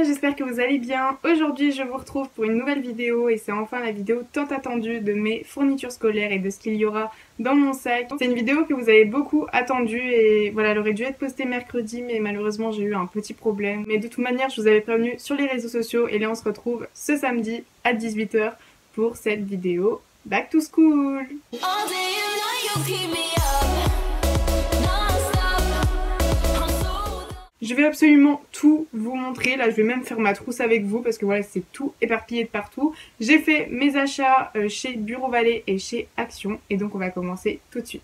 j'espère que vous allez bien. Aujourd'hui je vous retrouve pour une nouvelle vidéo et c'est enfin la vidéo tant attendue de mes fournitures scolaires et de ce qu'il y aura dans mon sac. C'est une vidéo que vous avez beaucoup attendue et voilà, elle aurait dû être postée mercredi mais malheureusement j'ai eu un petit problème. Mais de toute manière je vous avais prévenu sur les réseaux sociaux et là on se retrouve ce samedi à 18 h pour cette vidéo Back to School. Je vais absolument tout vous montrer, là je vais même faire ma trousse avec vous parce que voilà c'est tout éparpillé de partout. J'ai fait mes achats chez Bureau Vallée et chez Action et donc on va commencer tout de suite.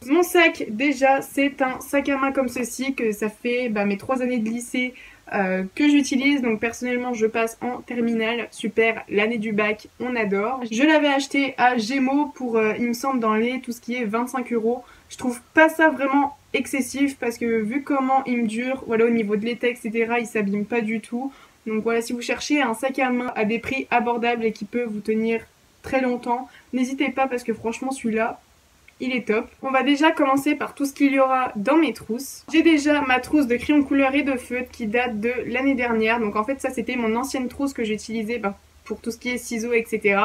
Mon sac déjà c'est un sac à main comme ceci que ça fait mes 3 années de lycée que j'utilise, donc personnellement je passe en terminale, super, l'année du bac, on adore. Je l'avais acheté à Gémeaux pour il me semble dans les tout ce qui est 25 €. Je trouve pas ça vraiment excessif parce que vu comment il me dure, voilà, au niveau de l'été etc, il s'abîme pas du tout. Donc voilà, si vous cherchez un sac à main à des prix abordables et qui peut vous tenir très longtemps, n'hésitez pas parce que franchement celui-là il est top. On va déjà commencer par tout ce qu'il y aura dans mes trousses. J'ai déjà ma trousse de crayons couleur et de feutre qui date de l'année dernière. Donc en fait ça c'était mon ancienne trousse que j'utilisais pour tout ce qui est ciseaux etc.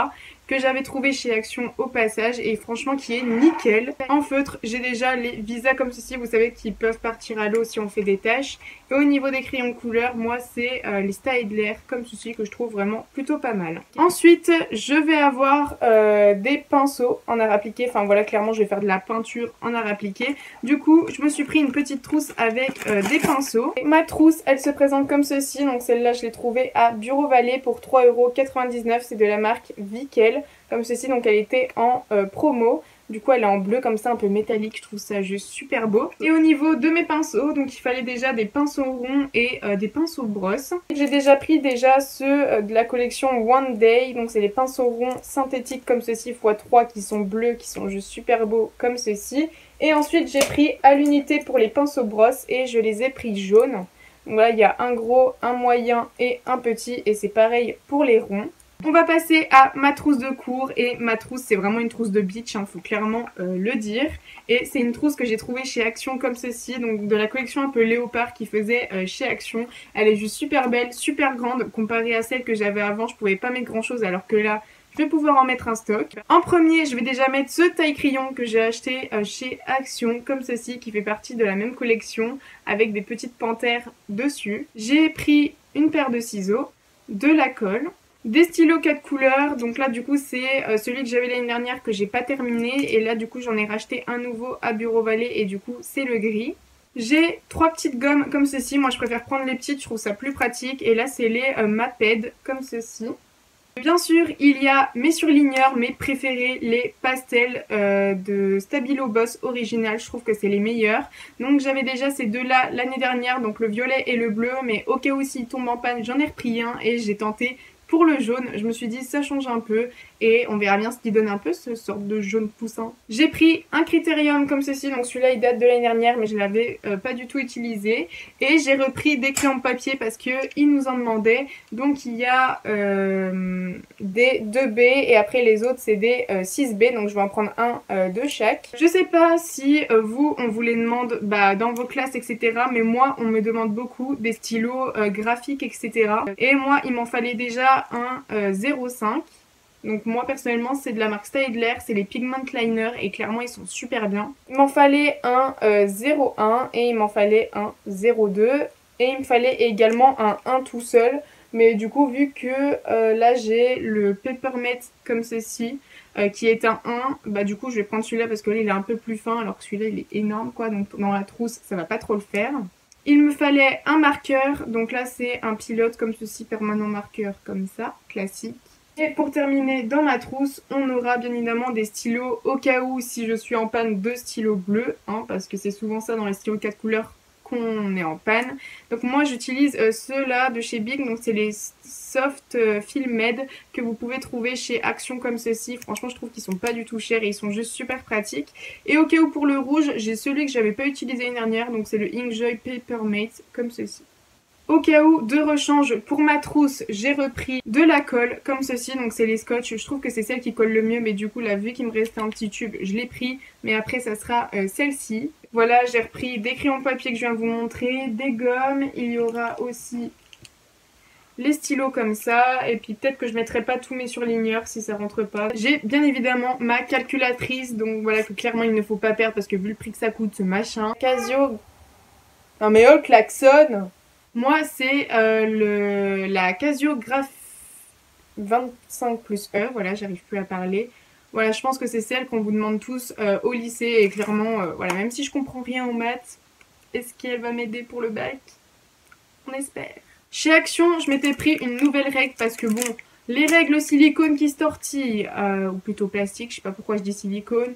Que j'avais trouvé chez Action au passage et franchement qui est nickel. En feutre j'ai déjà les visas comme ceci, vous savez, qui peuvent partir à l'eau si on fait des tâches. Et au niveau des crayons couleur, moi c'est les Staedtler comme ceci que je trouve vraiment plutôt pas mal. Ensuite je vais avoir des pinceaux en art appliqué, enfin voilà, clairement je vais faire de la peinture en art appliqué. Du coup je me suis pris une petite trousse avec des pinceaux. Et ma trousse elle se présente comme ceci, donc celle-là je l'ai trouvée à Bureau Vallée pour 3,99 €, c'est de la marque Vickel. Comme ceci, donc elle était en promo. Du coup elle est en bleu comme ça, un peu métallique, je trouve ça juste super beau. Et au niveau de mes pinceaux, donc il fallait déjà des pinceaux ronds et des pinceaux brosses. J'ai déjà pris ceux de la collection One Day, donc c'est les pinceaux ronds synthétiques comme ceci x3 qui sont bleus, qui sont juste super beaux comme ceci. Et ensuite j'ai pris à l'unité pour les pinceaux brosses et je les ai pris jaunes. Donc voilà, il y a un gros, un moyen et un petit et c'est pareil pour les ronds. On va passer à ma trousse de cours et ma trousse c'est vraiment une trousse de beach, faut clairement le dire. Et c'est une trousse que j'ai trouvée chez Action comme ceci, donc de la collection un peu léopard qui faisait chez Action. Elle est juste super belle, super grande, comparée à celle que j'avais avant, je pouvais pas mettre grand chose alors que là je vais pouvoir en mettre un stock. En premier je vais déjà mettre ce taille crayon que j'ai acheté chez Action comme ceci, qui fait partie de la même collection avec des petites panthères dessus. J'ai pris une paire de ciseaux, de la colle, des stylos 4 couleurs, donc là du coup c'est celui que j'avais l'année dernière que j'ai pas terminé et là du coup j'en ai racheté un nouveau à Bureau Vallée et du coup c'est le gris. J'ai 3 petites gommes comme ceci, moi je préfère prendre les petites, je trouve ça plus pratique, et là c'est les Maped comme ceci. Bien sûr il y a mes surligneurs, mes préférés, les pastels de Stabilo Boss Original, je trouve que c'est les meilleurs. Donc j'avais déjà ces deux là l'année dernière, donc le violet et le bleu, mais au cas où s'ils tombent en panne j'en ai repris un et j'ai tenté pour le jaune. Je me suis dit ça change un peu et on verra bien ce qui donne un peu ce sorte de jaune poussin. J'ai pris un Critérium comme ceci, donc celui-là il date de l'année dernière mais je l'avais pas du tout utilisé. Et j'ai repris des crayons de papier parce que ils nous en demandaient. Donc il y a des 2B et après les autres c'est des 6B, donc je vais en prendre un de chaque. Je sais pas si on vous les demande dans vos classes etc, mais moi on me demande beaucoup des stylos graphiques etc. Et moi il m'en fallait déjà un 0,5. Donc moi personnellement c'est de la marque Staedtler, c'est les Pigment Liner et clairement ils sont super bien. Il m'en fallait un 0,1 et il m'en fallait un 0,2 et il me fallait également un 1 tout seul. Mais du coup vu que là j'ai le Peppermint comme ceci qui est un 1, du coup je vais prendre celui-là parce que là il est un peu plus fin alors que celui-là il est énorme quoi, donc dans la trousse ça va pas trop le faire. Il me fallait un marqueur, donc là c'est un pilote comme ceci, permanent marqueur comme ça, classique. Et pour terminer dans ma trousse, on aura bien évidemment des stylos au cas où si je suis en panne de stylos bleus, parce que c'est souvent ça dans les stylos 4 couleurs qu'on est en panne. Donc moi j'utilise ceux-là de chez Big, donc c'est les Soft Film Med que vous pouvez trouver chez Action comme ceci. Franchement je trouve qu'ils sont pas du tout chers et ils sont juste super pratiques. Et au cas où pour le rouge, j'ai celui que j'avais pas utilisé l'année dernière, donc c'est le Inkjoy Papermate comme ceci. Au cas où, de rechange, pour ma trousse, j'ai repris de la colle comme ceci, donc c'est les scotch, je trouve que c'est celle qui colle le mieux, mais du coup là vu qu'il me restait un petit tube, je l'ai pris, mais après ça sera celle-ci. Voilà, j'ai repris des crayons de papier que je viens de vous montrer, des gommes, il y aura aussi les stylos comme ça, et puis peut-être que je mettrai pas tous mes surligneurs si ça rentre pas. J'ai bien évidemment ma calculatrice, donc voilà que clairement il ne faut pas perdre parce que vu le prix que ça coûte ce machin. Casio... Non mais oh, klaxon. Moi c'est la Casio Graph 25 plus E, voilà j'arrive plus à parler. Voilà, je pense que c'est celle qu'on vous demande tous au lycée, et clairement, voilà, même si je comprends rien aux maths, est-ce qu'elle va m'aider pour le bac? On espère. Chez Action, je m'étais pris une nouvelle règle parce que bon, les règles silicone qui se tortillent, ou plutôt plastique, je sais pas pourquoi je dis silicone,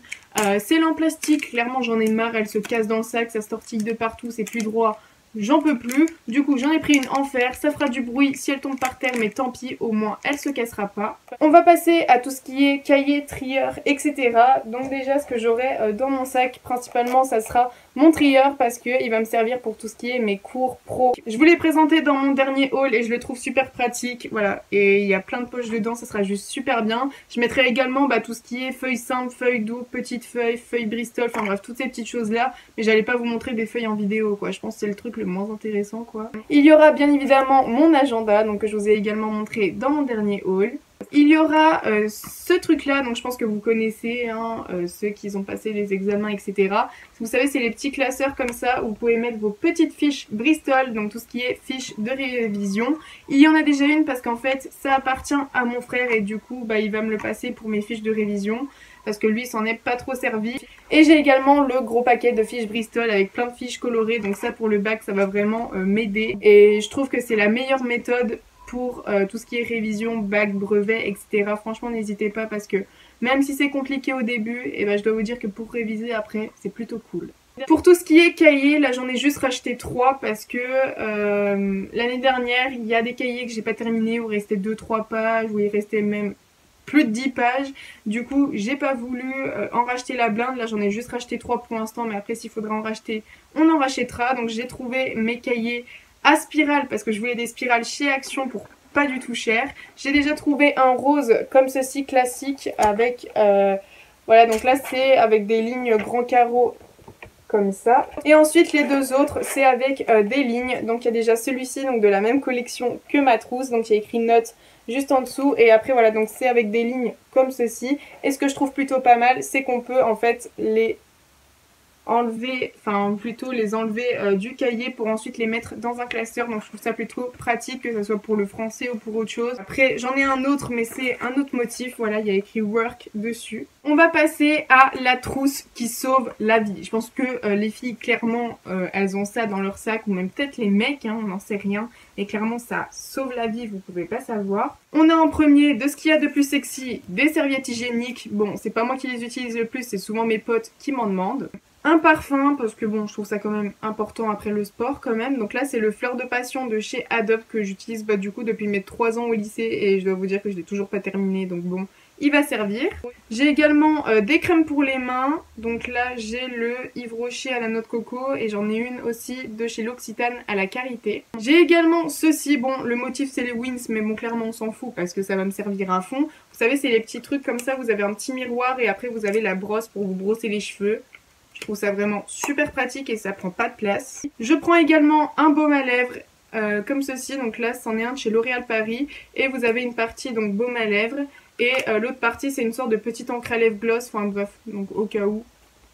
c'est en plastique, clairement j'en ai marre, elle se casse dans le sac, ça se tortille de partout, c'est plus droit. J'en peux plus, du coup j'en ai pris une en fer, ça fera du bruit si elle tombe par terre, mais tant pis, au moins elle se cassera pas. On va passer à tout ce qui est cahier, trieur, etc. Donc déjà ce que j'aurai dans mon sac, principalement ça sera mon trieur parce qu'il va me servir pour tout ce qui est mes cours pro. Je vous l'ai présenté dans mon dernier haul et je le trouve super pratique, voilà, et il y a plein de poches dedans, ça sera juste super bien. Je mettrai également tout ce qui est feuilles simples, feuilles doux, petites feuilles, feuilles Bristol, enfin bref, toutes ces petites choses là, mais j'allais pas vous montrer des feuilles en vidéo quoi, je pense que c'est le truc le moins intéressant quoi. Il y aura bien évidemment mon agenda, donc que je vous ai également montré dans mon dernier haul. Il y aura ce truc là, donc je pense que vous connaissez, hein, ceux qui ont passé les examens, etc. Vous savez, c'est les petits classeurs comme ça où vous pouvez mettre vos petites fiches Bristol, donc tout ce qui est fiches de révision. Il y en a déjà une parce qu'en fait ça appartient à mon frère et du coup il va me le passer pour mes fiches de révision parce que lui s'en est pas trop servi. Et j'ai également le gros paquet de fiches Bristol avec plein de fiches colorées, donc ça pour le bac ça va vraiment m'aider. Et je trouve que c'est la meilleure méthode pour tout ce qui est révision, bac, brevet, etc. Franchement n'hésitez pas parce que même si c'est compliqué au début, et je dois vous dire que pour réviser après c'est plutôt cool. Pour tout ce qui est cahier, là j'en ai juste racheté 3 parce que l'année dernière il y a des cahiers que j'ai pas terminés où il restait 2-3 pages, où il restait même plus de 10 pages. Du coup j'ai pas voulu en racheter la blinde, là j'en ai juste racheté 3 pour l'instant, mais après s'il faudra en racheter on en rachètera. Donc j'ai trouvé mes cahiers à spirale parce que je voulais des spirales chez Action pour pas du tout cher. J'ai déjà trouvé un rose comme ceci classique avec voilà, donc là c'est avec des lignes grands carreaux comme ça. Et ensuite les deux autres c'est avec des lignes. Donc il y a déjà celui-ci, donc de la même collection que ma trousse, donc il y a écrit notes juste en dessous, et après voilà, donc c'est avec des lignes comme ceci. Et ce que je trouve plutôt pas mal, c'est qu'on peut en fait les enlever, enfin plutôt les enlever du cahier pour ensuite les mettre dans un classeur. Donc je trouve ça plutôt pratique, que ce soit pour le français ou pour autre chose. Après j'en ai un autre, mais c'est un autre motif, voilà, il y a écrit work dessus. On va passer à la trousse qui sauve la vie. Je pense que les filles clairement elles ont ça dans leur sac, ou même peut-être les mecs, hein, on n'en sait rien, mais clairement ça sauve la vie, vous pouvez pas savoir. On a en premier de ce qu'il y a de plus sexy, des serviettes hygiéniques. Bon, c'est pas moi qui les utilise le plus, c'est souvent mes potes qui m'en demandent. Un parfum, parce que bon, je trouve ça quand même important après le sport quand même. Donc là, c'est le Fleur de Passion de chez Adobe que j'utilise du coup depuis mes 3 ans au lycée. Et je dois vous dire que je l'ai toujours pas terminé, donc bon, il va servir. J'ai également des crèmes pour les mains. Donc là, j'ai le Yves Rocher à la noix de coco. Et j'en ai une aussi de chez L'Occitane à la Karité. J'ai également ceci. Bon, le motif c'est les Wings, mais bon, clairement on s'en fout parce que ça va me servir à fond. Vous savez, c'est les petits trucs comme ça. Vous avez un petit miroir et après vous avez la brosse pour vous brosser les cheveux. Je trouve ça vraiment super pratique et ça prend pas de place. Je prends également un baume à lèvres comme ceci. Donc là, c'en est un de chez L'Oréal Paris. Et vous avez une partie donc baume à lèvres. Et l'autre partie, c'est une sorte de petite encre à lèvres gloss. Enfin bref, donc au cas où.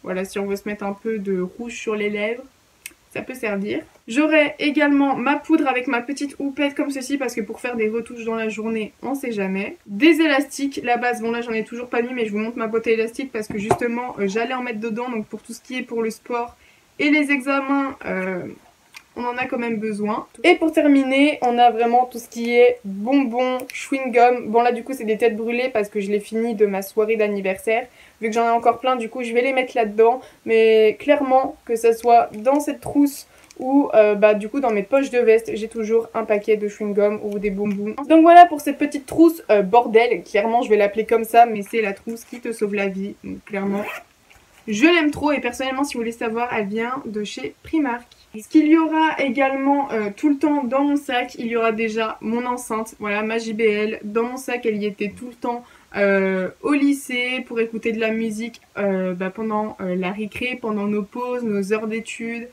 Voilà, si on veut se mettre un peu de rouge sur les lèvres, ça peut servir. J'aurai également ma poudre avec ma petite houppette comme ceci parce que pour faire des retouches dans la journée, on sait jamais. Des élastiques, la base, bon là j'en ai toujours pas mis, mais je vous montre ma boîte à élastiques parce que justement j'allais en mettre dedans, donc pour tout ce qui est pour le sport et les examens, on en a quand même besoin. Et pour terminer, on a vraiment tout ce qui est bonbons, chewing-gum. Bon là du coup c'est des têtes brûlées parce que je l'ai fini de ma soirée d'anniversaire. Vu que j'en ai encore plein, du coup je vais les mettre là-dedans. Mais clairement, que ça soit dans cette trousse ou du coup dans mes poches de veste, j'ai toujours un paquet de chewing-gum ou des bonbons. Donc voilà pour cette petite trousse bordel. Clairement je vais l'appeler comme ça, mais c'est la trousse qui te sauve la vie. Donc clairement, je l'aime trop et personnellement si vous voulez savoir, elle vient de chez Primark. Ce qu'il y aura également tout le temps dans mon sac, il y aura déjà mon enceinte, voilà ma JBL. Dans mon sac elle y était tout le temps au lycée pour écouter de la musique pendant la récré, pendant nos pauses, nos heures d'études.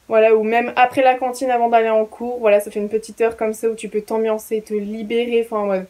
Voilà, ou même après la cantine avant d'aller en cours, voilà, ça fait une petite heure comme ça où tu peux t'ambiancer, te libérer, enfin ouais,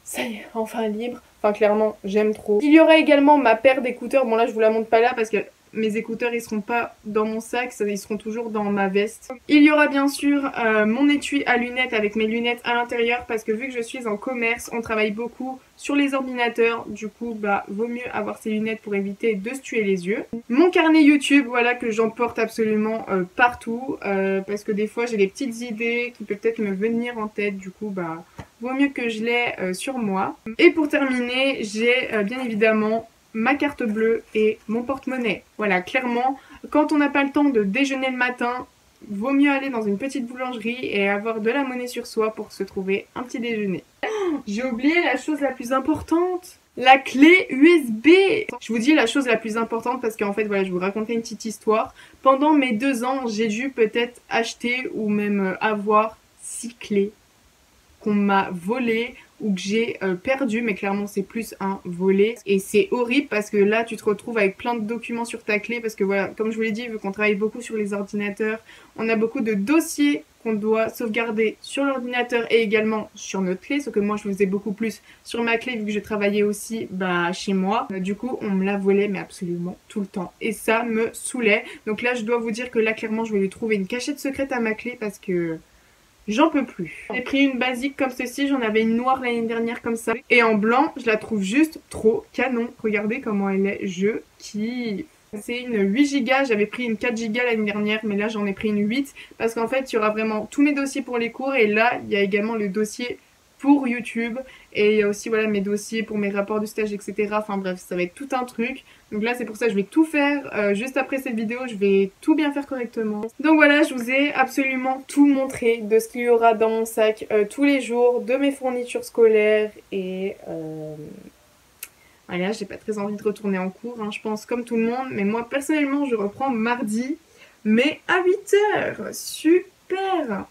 ça y est, enfin libre. Enfin clairement, j'aime trop. Il y aura également ma paire d'écouteurs, bon là je vous la montre pas là parce que mes écouteurs ils seront pas dans mon sac, ils seront toujours dans ma veste. Il y aura bien sûr mon étui à lunettes avec mes lunettes à l'intérieur parce que vu que je suis en commerce, on travaille beaucoup sur les ordinateurs, du coup bah vaut mieux avoir ces lunettes pour éviter de se tuer les yeux. Mon carnet YouTube, voilà, que j'emporte absolument partout parce que des fois j'ai des petites idées qui peuvent peut-être me venir en tête, du coup bah vaut mieux que je l'ai sur moi. Et pour terminer, j'ai bien évidemment ma carte bleue et mon porte-monnaie. Voilà, clairement, quand on n'a pas le temps de déjeuner le matin, vaut mieux aller dans une petite boulangerie et avoir de la monnaie sur soi pour se trouver un petit déjeuner. J'ai oublié la chose la plus importante, la clé USB. Je vous dis la chose la plus importante parce qu'en fait, voilà, je vais vous raconter une petite histoire. Pendant mes 2 ans, j'ai dû peut-être acheter ou même avoir 6 clés qu'on m'a volé ou que j'ai perdu, mais clairement c'est plus un volé et c'est horrible parce que là tu te retrouves avec plein de documents sur ta clé parce que voilà, comme je vous l'ai dit, vu qu'on travaille beaucoup sur les ordinateurs, on a beaucoup de dossiers qu'on doit sauvegarder sur l'ordinateur et également sur notre clé, sauf que moi je faisais beaucoup plus sur ma clé vu que je travaillais aussi bah, chez moi. Du coup on me la volait mais absolument tout le temps et ça me saoulait. Donc là je dois vous dire que là clairement je vais lui trouver une cachette secrète à ma clé parce que j'en peux plus. J'ai pris une basique comme ceci, j'en avais une noire l'année dernière comme ça. Et en blanc, je la trouve juste trop canon. Regardez comment elle est, je kiffe. C'est une 8 Go, j'avais pris une 4 Go l'année dernière, mais là j'en ai pris une 8. Parce qu'en fait, il y aura vraiment tous mes dossiers pour les cours. Et là, il y a également le dossier pour YouTube. Et il y a aussi voilà, mes dossiers pour mes rapports de stage, etc. Enfin bref, ça va être tout un truc. Donc là, c'est pour ça que je vais tout faire. Juste après cette vidéo, je vais tout bien faire correctement. Donc voilà, je vous ai absolument tout montré de ce qu'il y aura dans mon sac tous les jours, de mes fournitures scolaires. Et voilà, j'ai pas très envie de retourner en cours, hein, je pense comme tout le monde. Mais moi, personnellement, je reprends mardi, mais à 8 h. Super!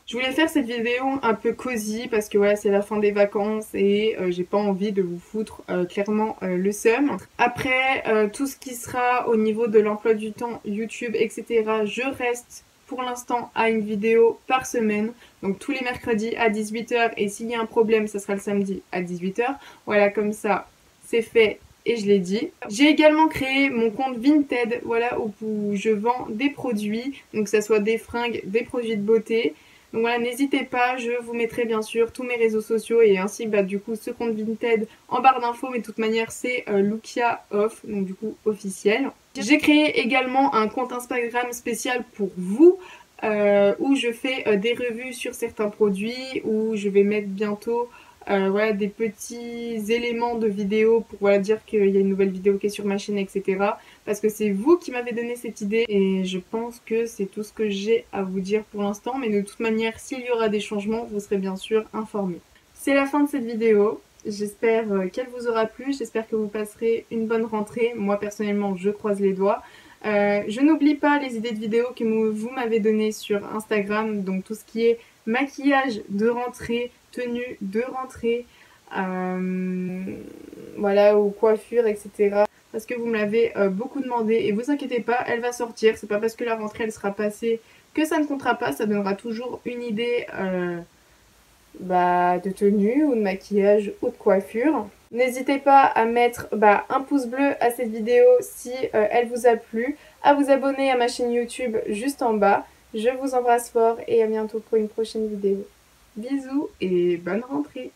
Je voulais faire cette vidéo un peu cosy parce que voilà, c'est la fin des vacances et j'ai pas envie de vous foutre clairement le seum. Après, tout ce qui sera au niveau de l'emploi du temps, YouTube, etc., je reste pour l'instant à une vidéo par semaine. Donc tous les mercredis à 18 h et s'il y a un problème, ça sera le samedi à 18 h. Voilà, comme ça, c'est fait. Et je l'ai dit. J'ai également créé mon compte Vinted, voilà, où je vends des produits, donc que ce soit des fringues, des produits de beauté. Donc voilà, n'hésitez pas, je vous mettrai bien sûr tous mes réseaux sociaux et ainsi bah du coup ce compte Vinted en barre d'infos, mais de toute manière c'est Lukia Off, donc du coup officiel. J'ai créé également un compte Instagram spécial pour vous, où je fais des revues sur certains produits, où je vais mettre bientôt voilà, des petits éléments de vidéo pour voilà, dire qu'il y a une nouvelle vidéo qui est sur ma chaîne, etc. Parce que c'est vous qui m'avez donné cette idée et je pense que c'est tout ce que j'ai à vous dire pour l'instant. Mais de toute manière, s'il y aura des changements, vous serez bien sûr informés. C'est la fin de cette vidéo. J'espère qu'elle vous aura plu. J'espère que vous passerez une bonne rentrée. Moi, personnellement, je croise les doigts. Je n'oublie pas les idées de vidéos que vous m'avez données sur Instagram. Donc tout ce qui est maquillage de rentrée, tenue de rentrée, voilà, ou coiffure, etc. Parce que vous me l'avez beaucoup demandé et vous inquiétez pas, elle va sortir. C'est pas parce que la rentrée elle sera passée que ça ne comptera pas, ça donnera toujours une idée bah, de tenue ou de maquillage ou de coiffure. N'hésitez pas à mettre un pouce bleu à cette vidéo si elle vous a plu, à vous abonner à ma chaîne YouTube juste en bas. Je vous embrasse fort et à bientôt pour une prochaine vidéo. Bisous et bonne rentrée!